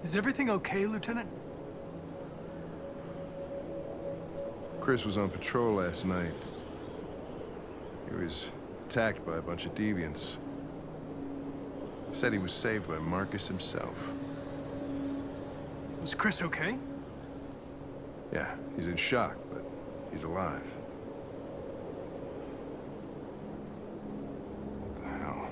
Is everything okay, Lieutenant? Chris was on patrol last night. He was attacked by a bunch of deviants. Said he was saved by Marcus himself. Was Chris okay? Yeah, he's in shock, but he's alive. What the hell?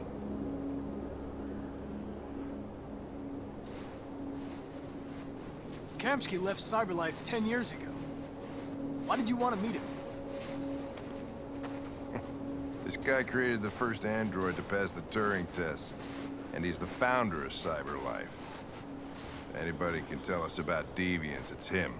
Kamsky left CyberLife 10 years ago. Why did you want to meet him? This guy created the first android to pass the Turing test, and he's the founder of CyberLife. If anybody can tell us about deviants, it's him.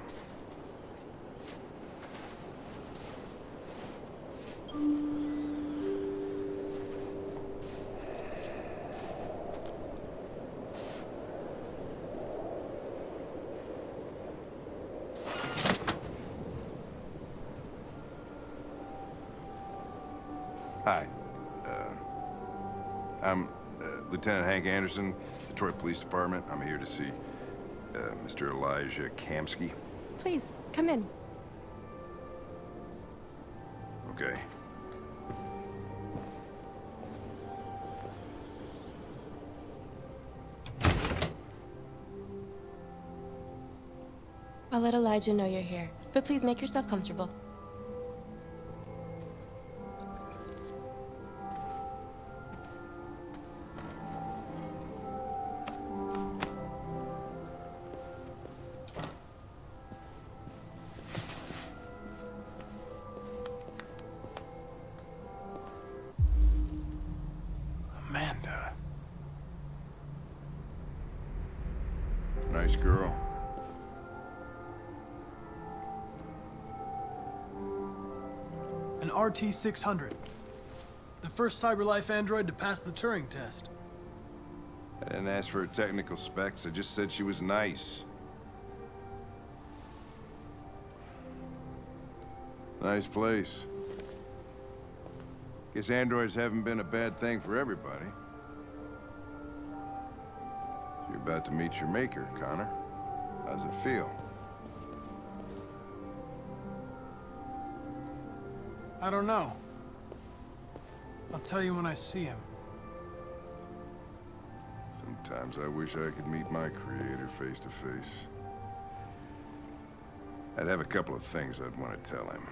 Hi. I'm Lieutenant Hank Anderson, Detroit Police Department. I'm here to see Mr. Elijah Kamsky. Please, come in. Okay. I'll let Elijah know you're here, but please make yourself comfortable. Amanda. Nice girl. An RT-600. The first CyberLife android to pass the Turing test. I didn't ask for her technical specs. I just said she was nice. Nice place. Guess androids haven't been a bad thing for everybody. You're about to meet your maker, Connor. How's it feel? I don't know. I'll tell you when I see him. Sometimes I wish I could meet my creator face to face. I'd have a couple of things I'd want to tell him.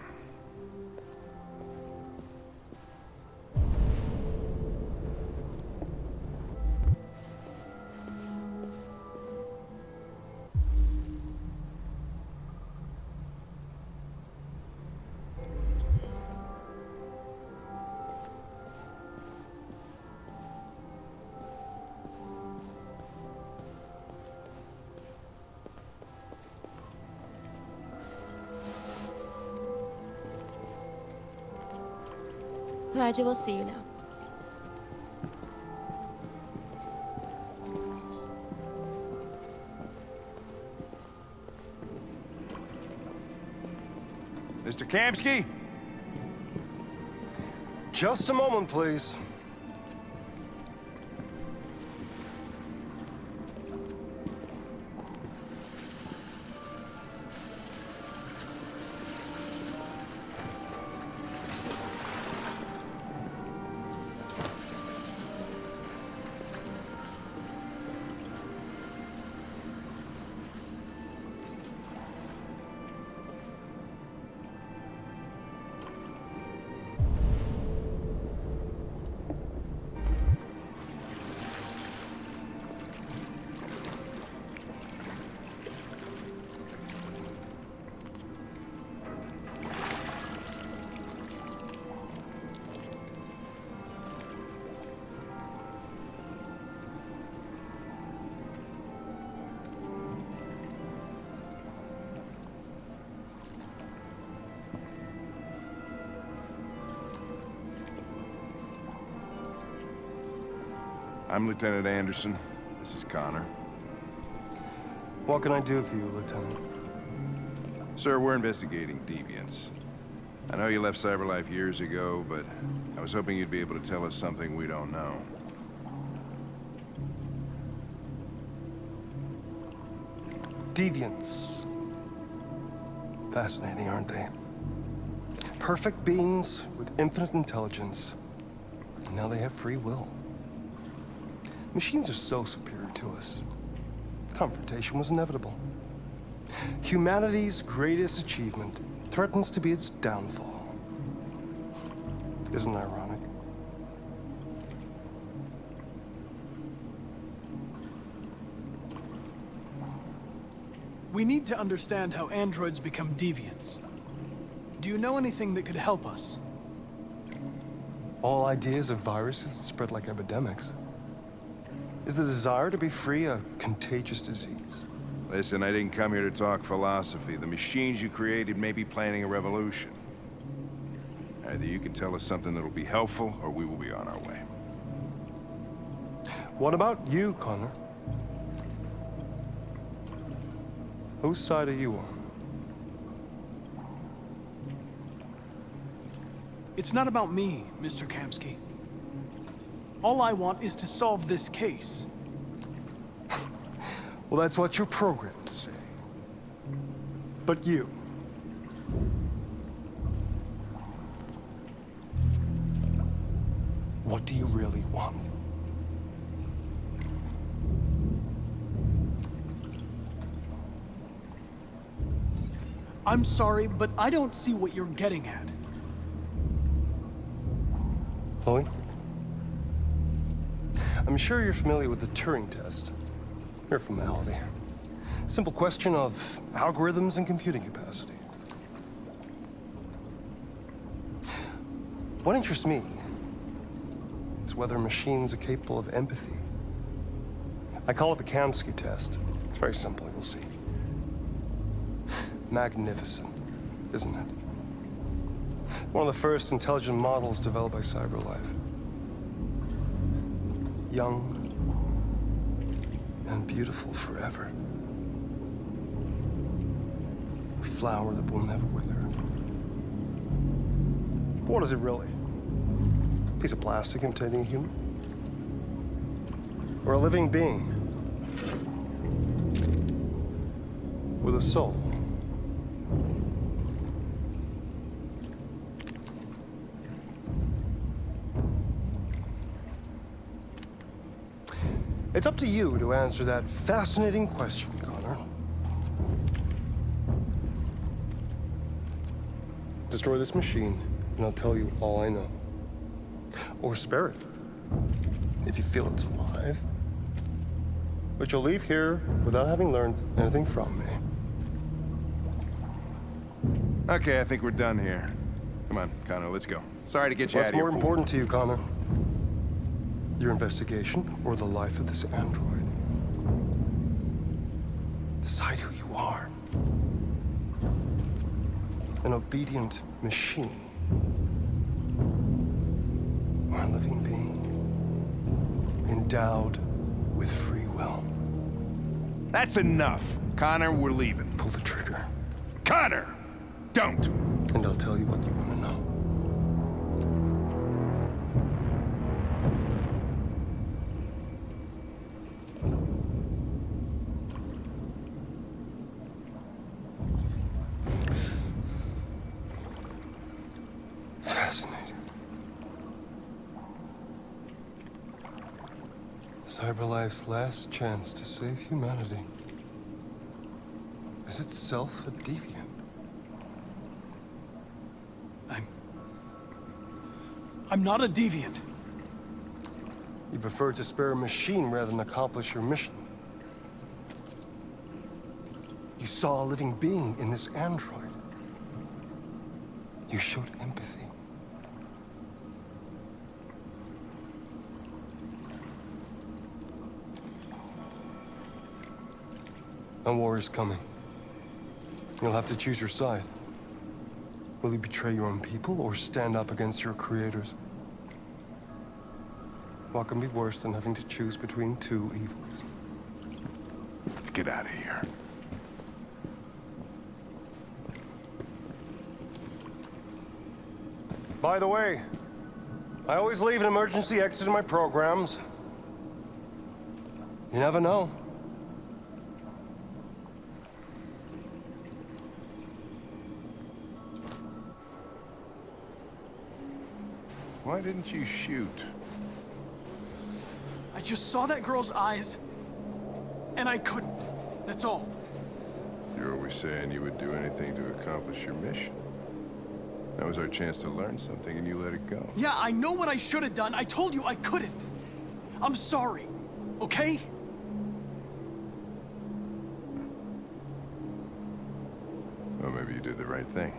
Elijah will see you now. Mr. Kamsky? Just a moment, please. I'm Lieutenant Anderson. This is Connor. What can I do for you, Lieutenant? Sir, we're investigating deviants. I know you left CyberLife years ago, but I was hoping you'd be able to tell us something we don't know. Deviants. Fascinating, aren't they? Perfect beings with infinite intelligence. And now they have free will. Machines are so superior to us. Confrontation was inevitable. Humanity's greatest achievement threatens to be its downfall. Isn't it ironic? We need to understand how androids become deviants. Do you know anything that could help us? All ideas of viruses that spread like epidemics. Is the desire to be free a contagious disease? Listen, I didn't come here to talk philosophy. The machines you created may be planning a revolution. Either you can tell us something that'll be helpful, or we will be on our way. What about you, Connor? Whose side are you on? It's not about me, Mr. Kamsky. All I want is to solve this case. Well, that's what you're programmed to say. But you. What do you really want? I'm sorry, but I don't see what you're getting at. Chloe? I'm sure you're familiar with the Turing test. Mere formality. Simple question of algorithms and computing capacity. What interests me is whether machines are capable of empathy. I call it the Kamsky test. It's very simple, you'll see. Magnificent, isn't it? One of the first intelligent models developed by CyberLife. Young and beautiful forever. A flower that will never wither. But what is it really? A piece of plastic imitating a human? Or a living being? With a soul? It's up to you to answer that fascinating question, Connor. Destroy this machine, and I'll tell you all I know. Or spare it, if you feel it's alive. But you'll leave here without having learned anything from me. Okay, I think we're done here. Come on, Connor, let's go. Sorry to get you out What's of here. more important to you, Connor? Your investigation or the life of this android? Decide who you are. An obedient machine. Or a living being. Endowed with free will. That's enough. Connor, we're leaving. Pull the trigger. Connor! Don't! And I'll tell you what you want to know. Fascinating. CyberLife's last chance to save humanity is itself a deviant. I'm not a deviant. You prefer to spare a machine rather than accomplish your mission. You saw a living being in this android. You showed empathy. A war is coming. You'll have to choose your side. Will you betray your own people or stand up against your creators? What can be worse than having to choose between two evils? Let's get out of here. By the way, I always leave an emergency exit in my programs. You never know. Why didn't you shoot? I just saw that girl's eyes, and I couldn't. That's all. You're always saying you would do anything to accomplish your mission. That was our chance to learn something, and you let it go. Yeah, I know what I should have done. I told you I couldn't. I'm sorry, okay? Well, maybe you did the right thing.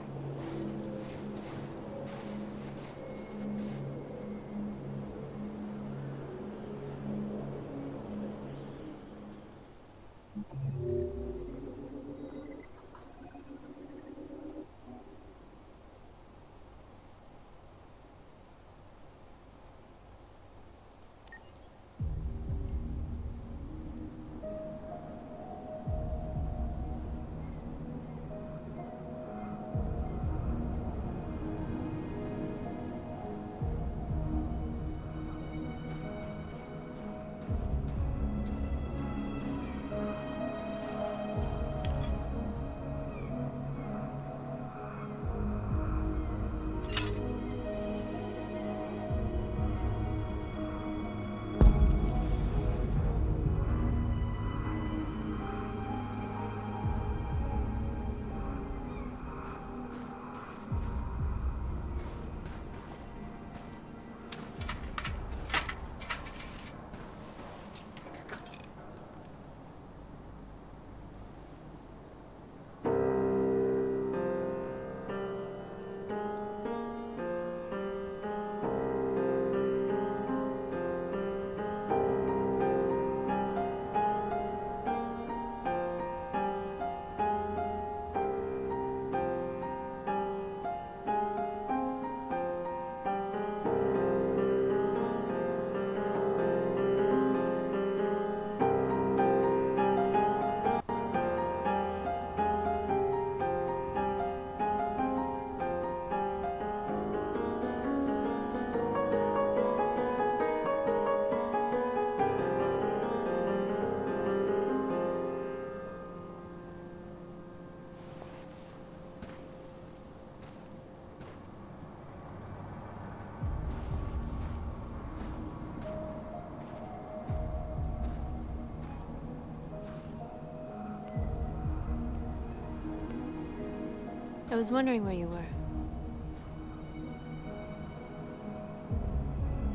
I was wondering where you were.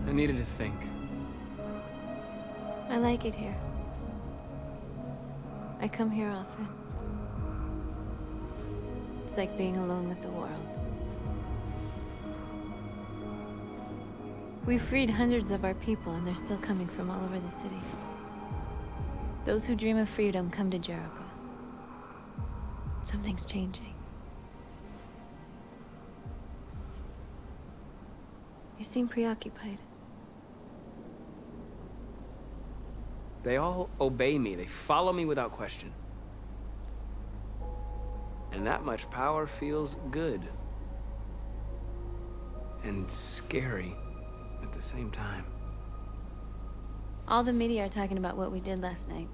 I needed to think. I like it here. I come here often. It's like being alone with the world. We freed hundreds of our people, and they're still coming from all over the city. Those who dream of freedom come to Jericho. Something's changing. You seem preoccupied. They all obey me. They follow me without question. And that much power feels good. And scary at the same time. All the media are talking about what we did last night.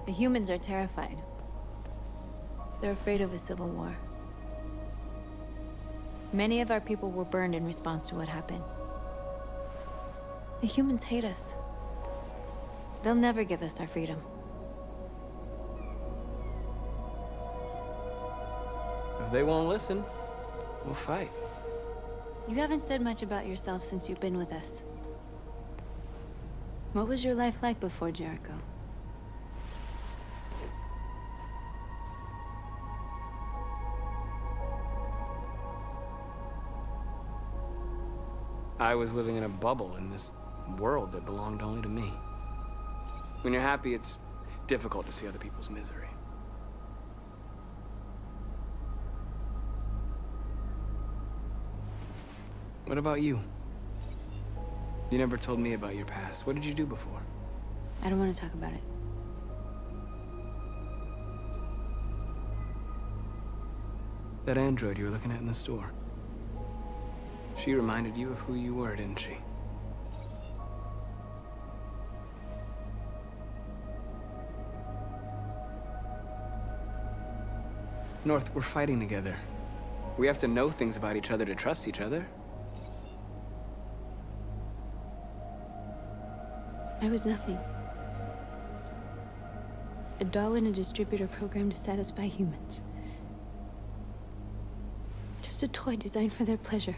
The humans are terrified. They're afraid of a civil war. Many of our people were burned in response to what happened. The humans hate us. They'll never give us our freedom. If they won't listen, we'll fight. You haven't said much about yourself since you've been with us. What was your life like before Jericho? I was living in a bubble in this world that belonged only to me. When you're happy, it's difficult to see other people's misery. What about you? You never told me about your past. What did you do before? I don't want to talk about it. That android you were looking at in the store. She reminded you of who you were, didn't she? North, we're fighting together. We have to know things about each other to trust each other. I was nothing. A doll in a distributor program to satisfy humans. Just a toy designed for their pleasure.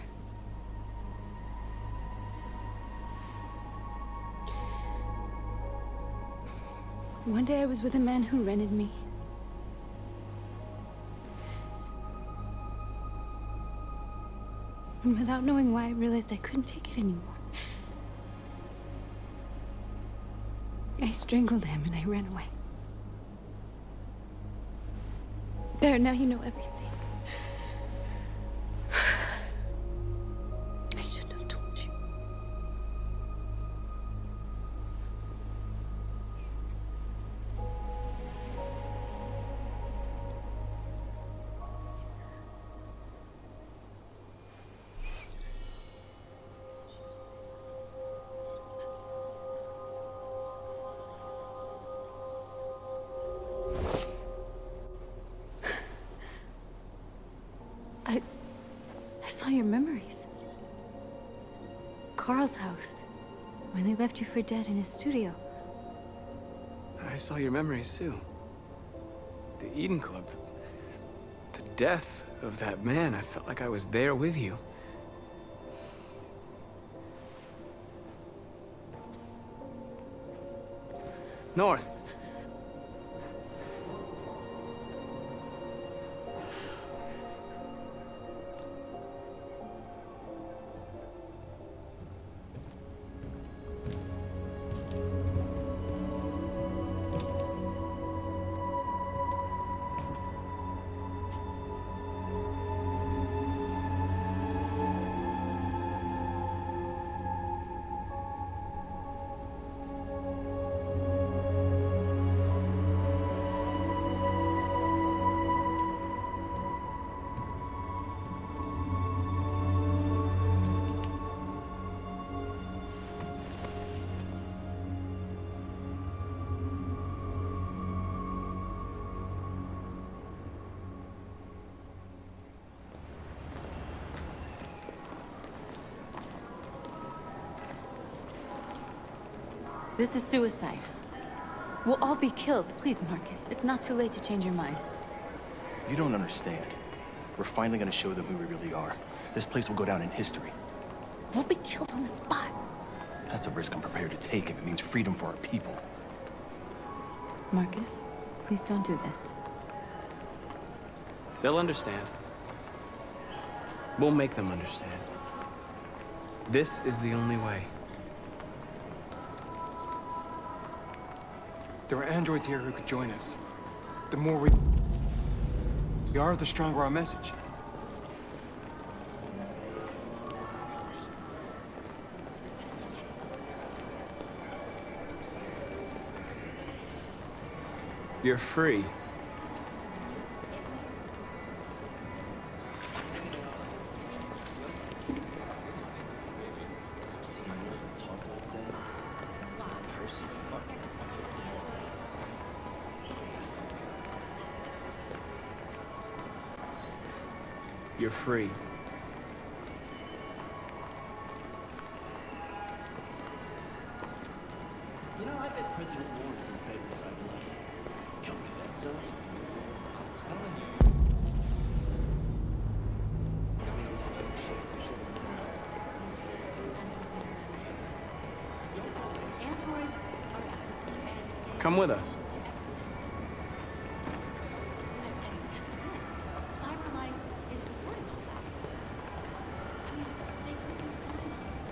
One day I was with a man who rented me. And without knowing why, I realized I couldn't take it anymore. I strangled him and I ran away. There, now you know everything. I shouldn't have told you. I saw your memories. Carl's house, when they left you for dead in his studio. I saw your memories too. The Eden Club, the death of that man. I felt like I was there with you. North. This is suicide. We'll all be killed. Please, Marcus. It's not too late to change your mind. You don't understand. We're finally gonna show them who we really are. This place will go down in history. We'll be killed on the spot. That's a risk I'm prepared to take if it means freedom for our people. Marcus, please don't do this. They'll understand. We'll make them understand. This is the only way. There are androids here who could join us. The more we are, the stronger our message. You're free. You're free. You know, I bet President Warren's in bed with Cyberlife. Company that sells. I'm telling you. Androids Come with us. That's the thing. Cyberlife is recording all that. I mean, they could be spying on us.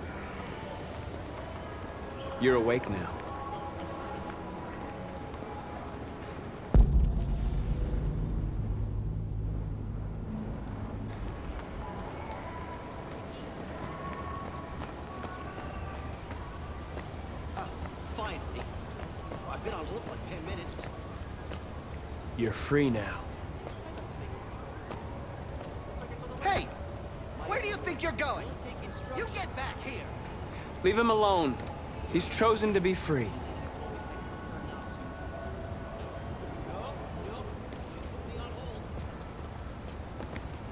You're awake now. Finally. I've been on hold for like 10 minutes. You're free now. Hey! Where do you think you're going? You get back here! Leave him alone. He's chosen to be free.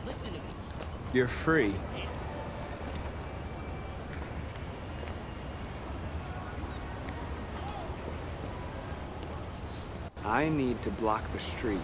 Listen to me. You're free. I need to block the street.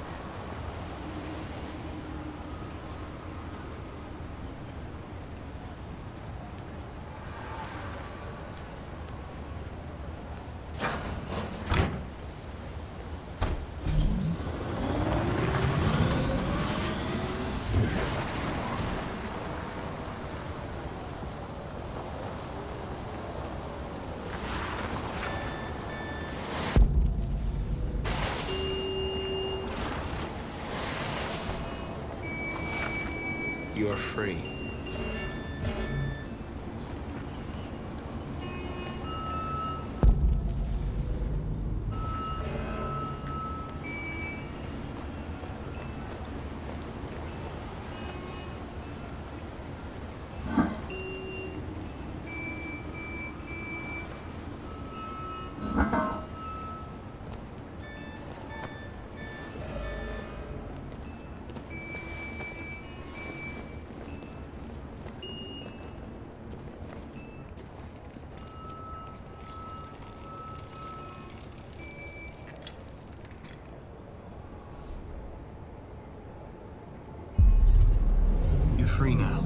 You're free. You're free now.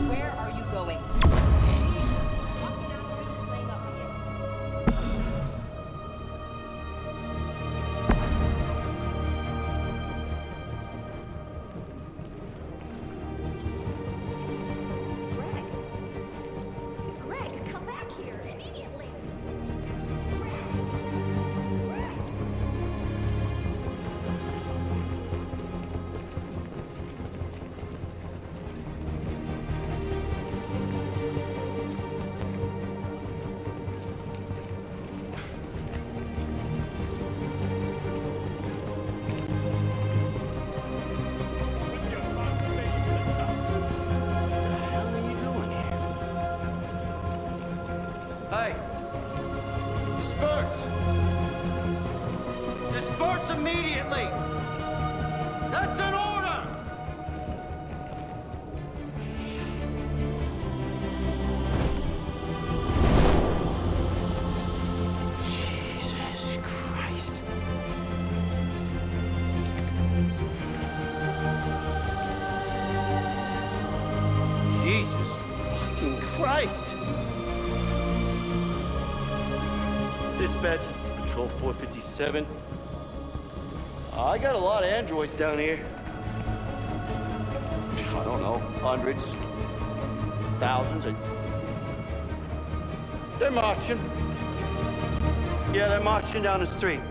Where are you going? Jesus, fucking Android's playing up again. Greg, come back here immediately. Greg. Hey! Disperse! Disperse immediately! That's an order! Jesus Christ. Jesus fucking Christ! Dispatch, this is Patrol 457. I got a lot of androids down here. I don't know, hundreds, thousands. They're marching. Yeah, they're marching down the street.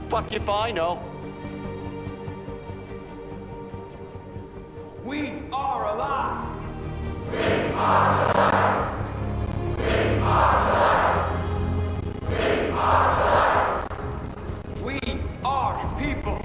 Fuck if I know. We are alive! We are people!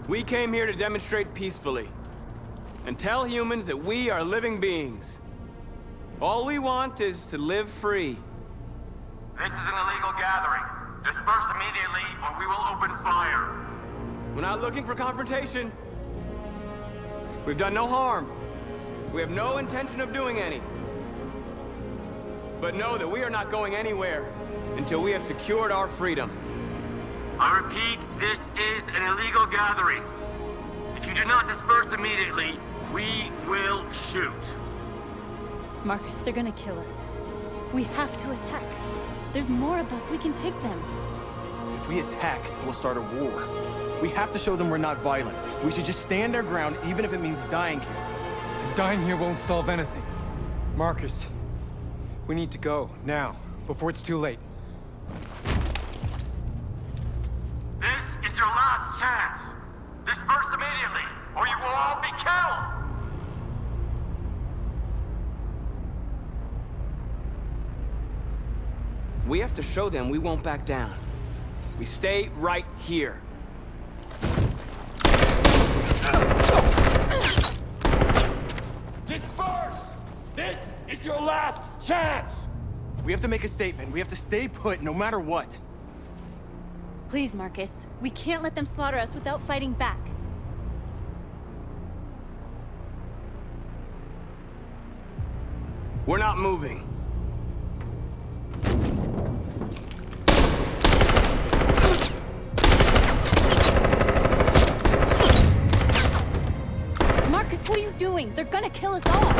We came here to demonstrate peacefully and tell humans that we are living beings. All we want is to live free. This is an illegal gathering. Disperse immediately or we will open fire. We're not looking for confrontation. We've done no harm. We have no intention of doing any. But know that we are not going anywhere until we have secured our freedom. I repeat, this is an illegal gathering. If you do not disperse immediately, we will shoot. Marcus, they're gonna kill us. We have to attack. There's more of us. We can take them. If we attack, we'll start a war. We have to show them we're not violent. We should just stand our ground, even if it means dying here. And dying here won't solve anything. Marcus, we need to go, now, before it's too late. This is your last chance. Disperse immediately, or you will all be killed. We have to show them we won't back down. We stay right here. Disperse! This is your last chance! We have to make a statement. We have to stay put, no matter what. Please, Marcus. We can't let them slaughter us without fighting back. We're not moving. Marcus, what are you doing? They're gonna kill us all.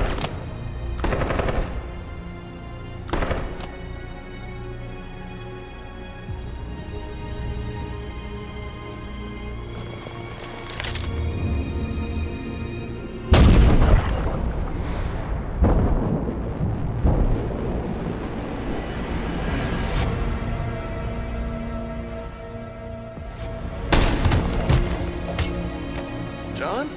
John?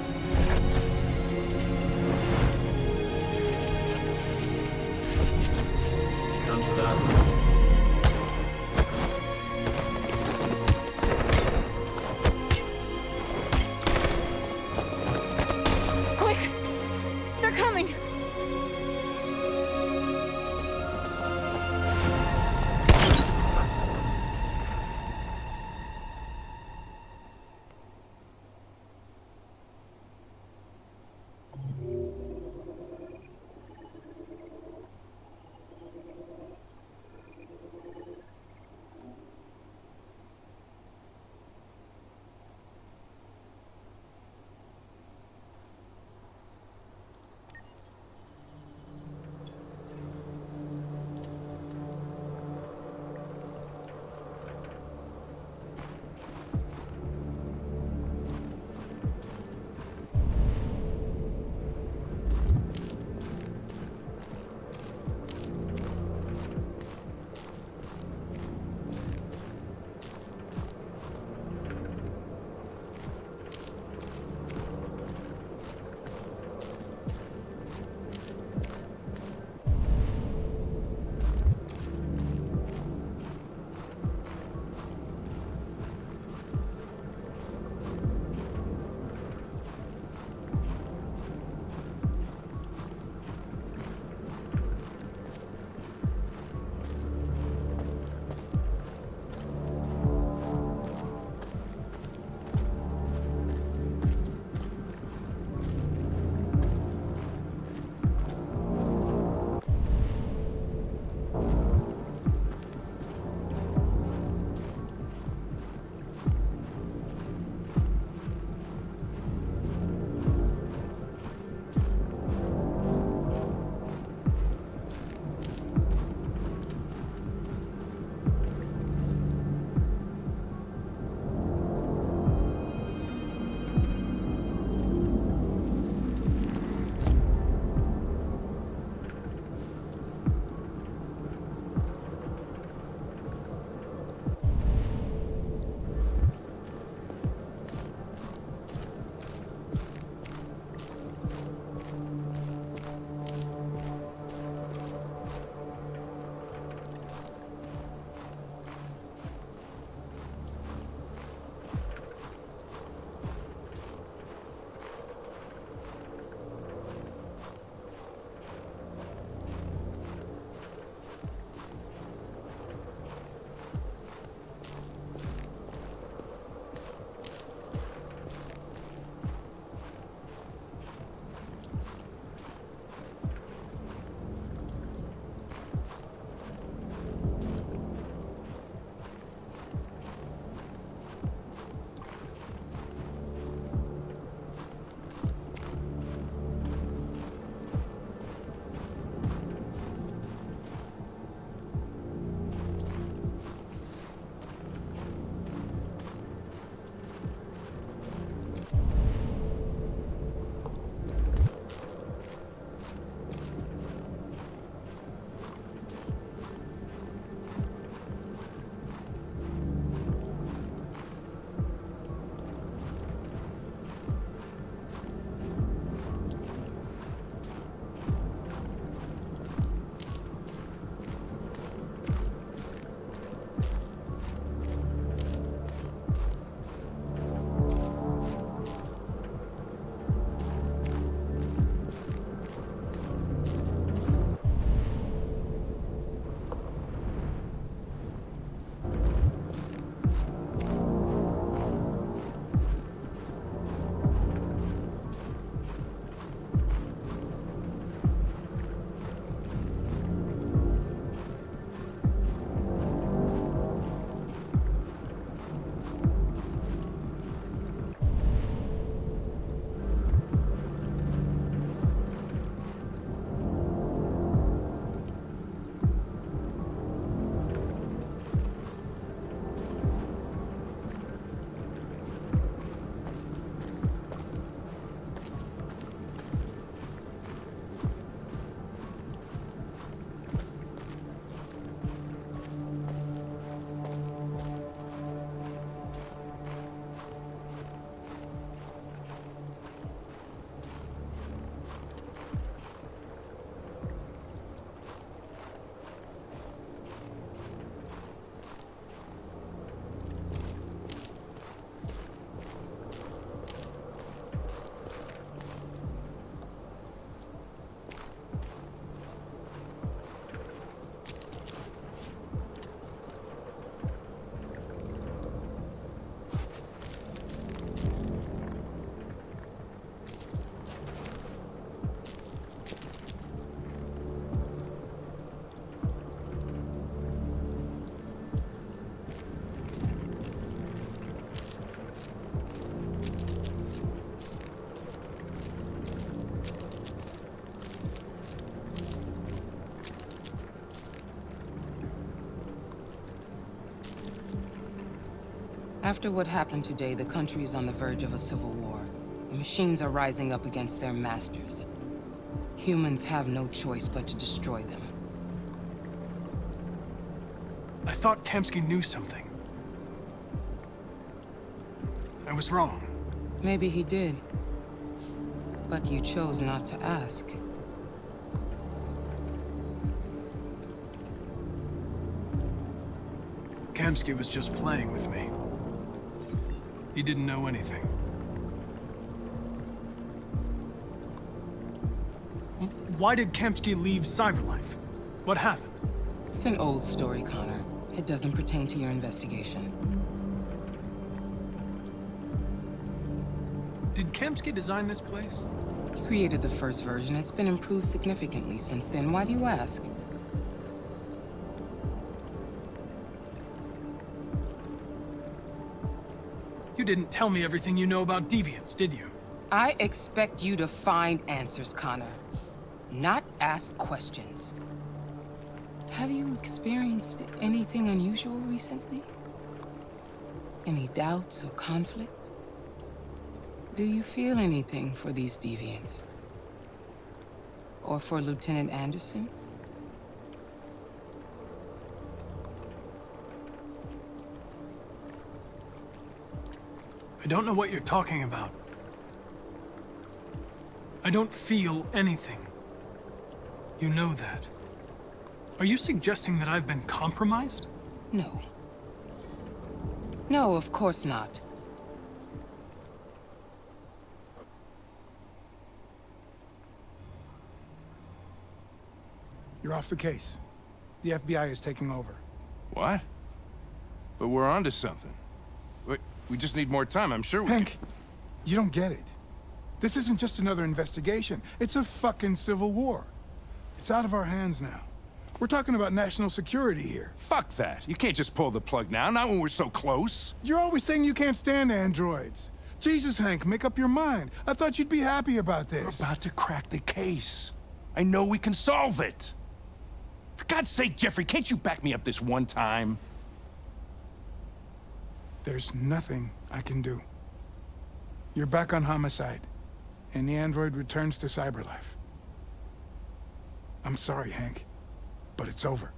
After what happened today, the country is on the verge of a civil war. The machines are rising up against their masters. Humans have no choice but to destroy them. I thought Kamsky knew something. I was wrong. Maybe he did. But you chose not to ask. Kamsky was just playing with me. He didn't know anything. Why did Kamsky leave Cyberlife? What happened? It's an old story, Connor. It doesn't pertain to your investigation. Did Kamsky design this place? He created the first version. It's been improved significantly since then. Why do you ask? You didn't tell me everything you know about deviants, did you? I expect you to find answers, Connor. Not ask questions. Have you experienced anything unusual recently? Any doubts or conflicts? Do you feel anything for these deviants? Or for Lieutenant Anderson? I don't know what you're talking about. I don't feel anything. You know that. Are you suggesting that I've been compromised? No. No, of course not. You're off the case. The FBI is taking over. What? But we're onto something. We just need more time. I'm sure we Hank, you don't get it. This isn't just another investigation. It's a fucking civil war. It's out of our hands now. We're talking about national security here. Fuck that. You can't just pull the plug now, not when we're so close. You're always saying you can't stand androids. Jesus, Hank, make up your mind. I thought you'd be happy about this. We're about to crack the case. I know we can solve it. For God's sake, Jeffrey, can't you back me up this one time? There's nothing I can do. You're back on homicide, and the android returns to Cyberlife. I'm sorry, Hank, but it's over.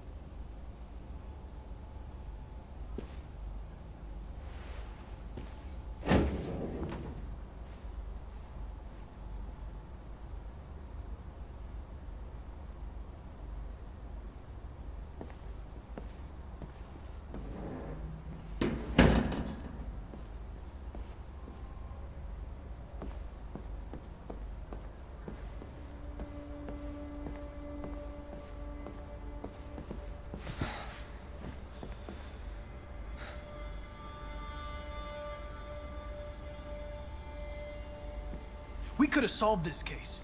We could have solved this case.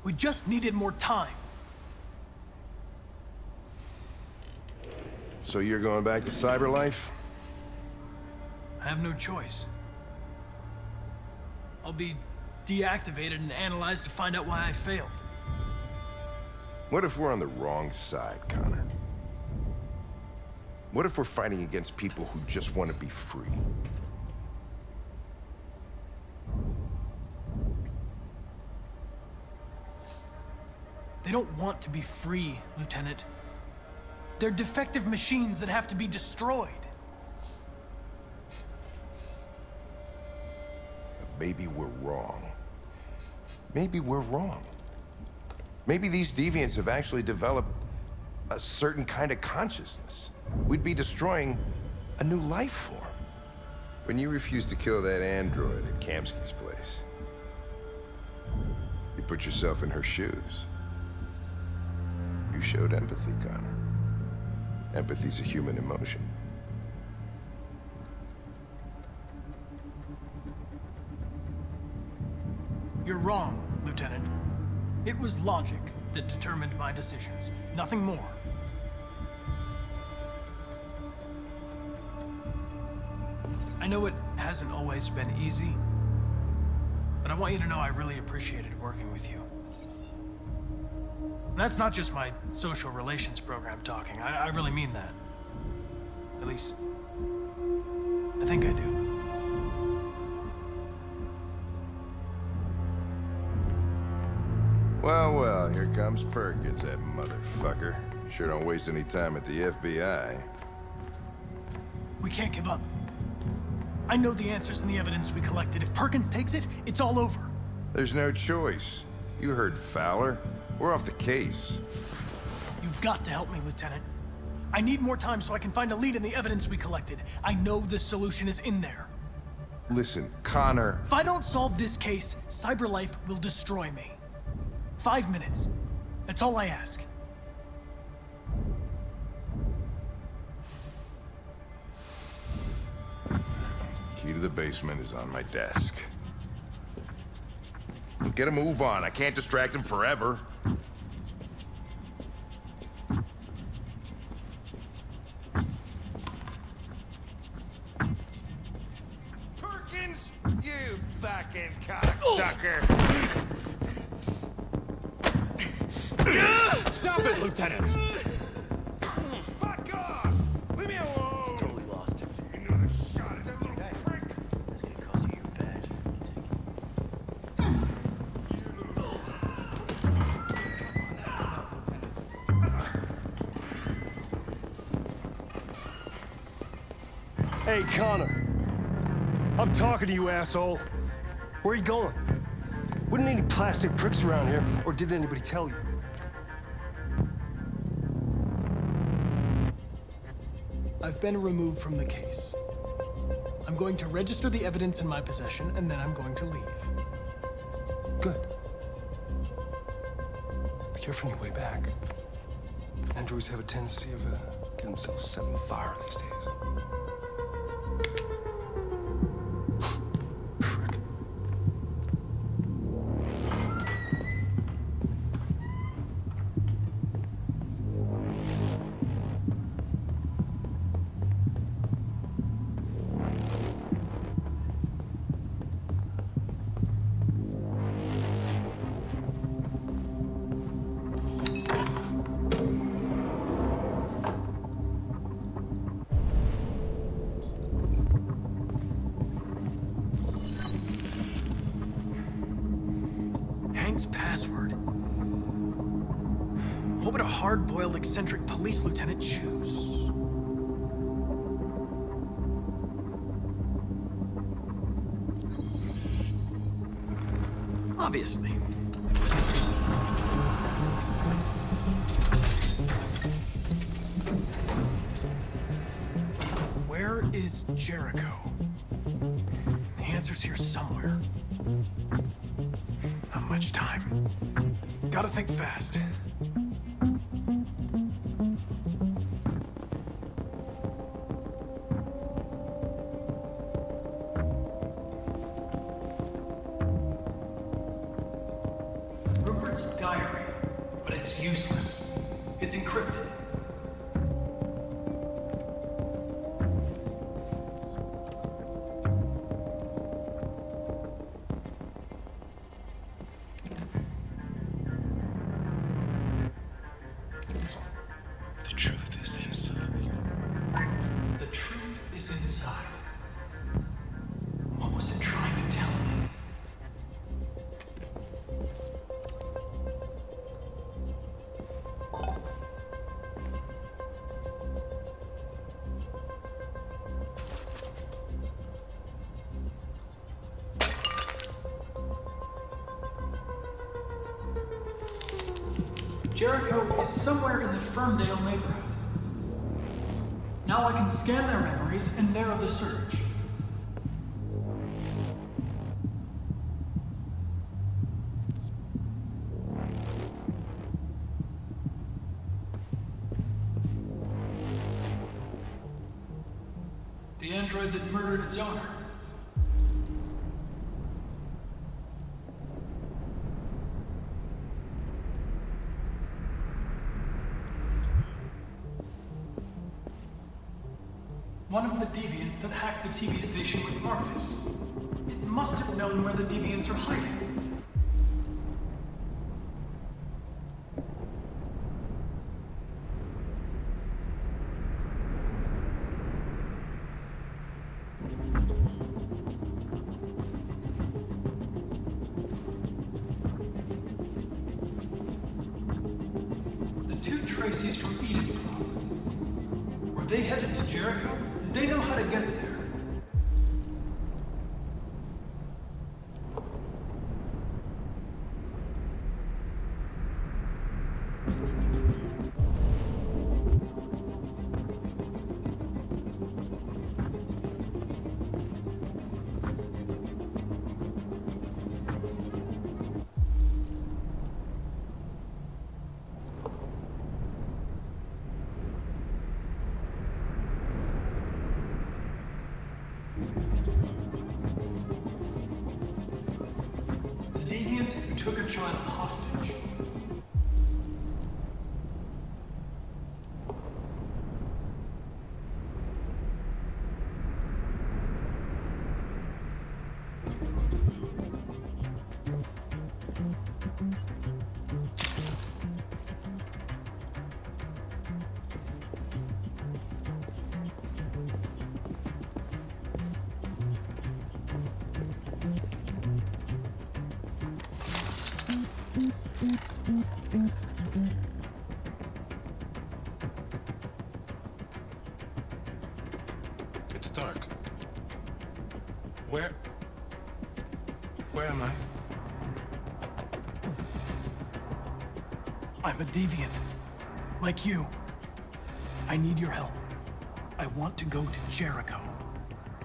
We just needed more time. So you're going back to Cyberlife? I have no choice. I'll be deactivated and analyzed to find out why I failed. What if we're on the wrong side, Connor? What if we're fighting against people who just want to be free? They don't want to be free, Lieutenant. They're defective machines that have to be destroyed. Maybe we're wrong. Maybe we're wrong. Maybe these deviants have actually developed a certain kind of consciousness. We'd be destroying a new life form. When you refused to kill that android at Kamsky's place, you put yourself in her shoes. You showed empathy, Connor. Empathy's a human emotion. You're wrong, Lieutenant. It was logic that determined my decisions, nothing more. I know it hasn't always been easy, but I want you to know I really appreciated working with you. And that's not just my social relations program talking. I really mean that. At least, I think I do. Well, here comes Perkins, that motherfucker. Sure don't waste any time at the FBI. We can't give up. I know the answers and the evidence we collected. If Perkins takes it, it's all over. There's no choice. You heard Fowler. We're off the case. You've got to help me, Lieutenant. I need more time so I can find a lead in the evidence we collected. I know the solution is in there. Listen, Connor. If I don't solve this case, CyberLife will destroy me. 5 minutes. That's all I ask. Key to the basement is on my desk. Get a move on. I can't distract him forever. Perkins! You fucking cocksucker! Stop it, Lieutenant! Fuck off! Leave me alone! He's totally lost it. You know I shot at that little prick! That's gonna cost you your badge. Take it. Hey, Connor. I'm talking to you, asshole. Where are you going? Wouldn't any plastic pricks around here, or did anybody tell you? I've been removed from the case. I'm going to register the evidence in my possession, and then I'm going to leave. Good. Be careful on your way back. Androids have a tendency of getting themselves set on fire these days. Frick. Hank's password. What would a hard-boiled, eccentric police lieutenant choose? Obviously. Where is Jericho? The answer's here somewhere. Not much time. Gotta think fast. Rupert's diary, but it's useless. It's encrypted. The truth is inside. The truth is inside. What was it trying to tell me? Jericho is somewhere in the Ferndale neighborhood. Now I can scan their memories and narrow the search. The android that murdered its owner. One of the deviants that hacked the TV station with Marcus. It must have known where the deviants are hiding. Tracy's from Eden Club. Were they headed to Jericho? Did they know how to get there? The deviant who took a child hostage. It's dark. Where am I? I'm a deviant. Like you. I need your help. I want to go to Jericho.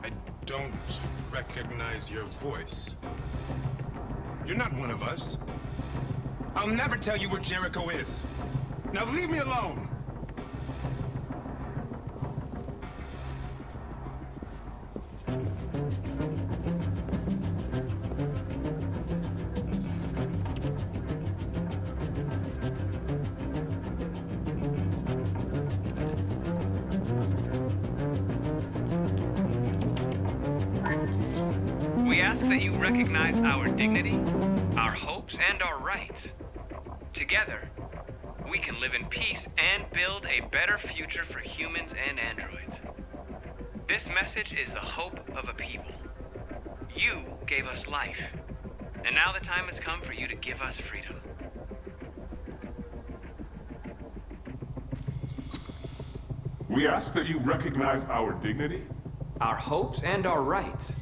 I don't recognize your voice. You're not one of us. I'll never tell you where Jericho is. Now leave me alone! We ask that you recognize our dignity, our hopes, and our rights. Together, we can live in peace and build a better future for humans and androids. This message is the hope of a people. You gave us life, and now the time has come for you to give us freedom. We ask that you recognize our dignity, our hopes, and our rights.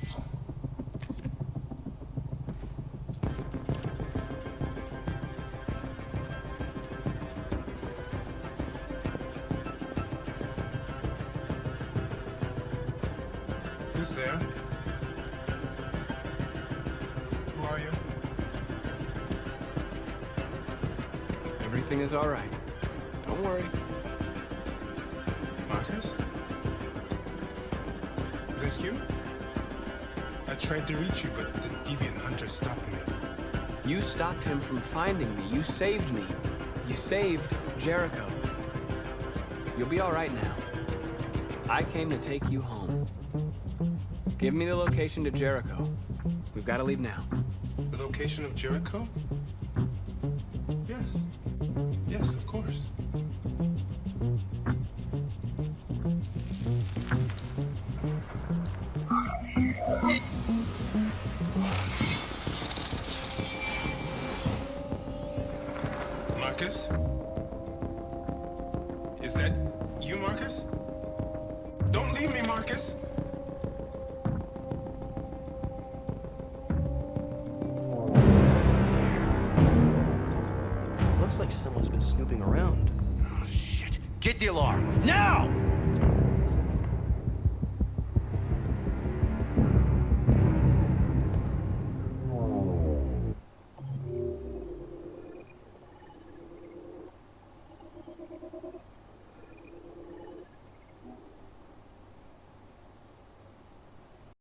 Who's there? Who are you? Everything is all right. Don't worry. Marcus? Is that you? I tried to reach you, but the deviant hunter stopped me. You stopped him from finding me. You saved me. You saved Jericho. You'll be all right now. I came to take you home. Give me the location to Jericho. We've got to leave now. The location of Jericho? Yes. Yes, of course. Marcus? Is that you, Marcus? Don't leave me, Marcus! Looks like someone's been snooping around. Oh, shit. Get the alarm. Now!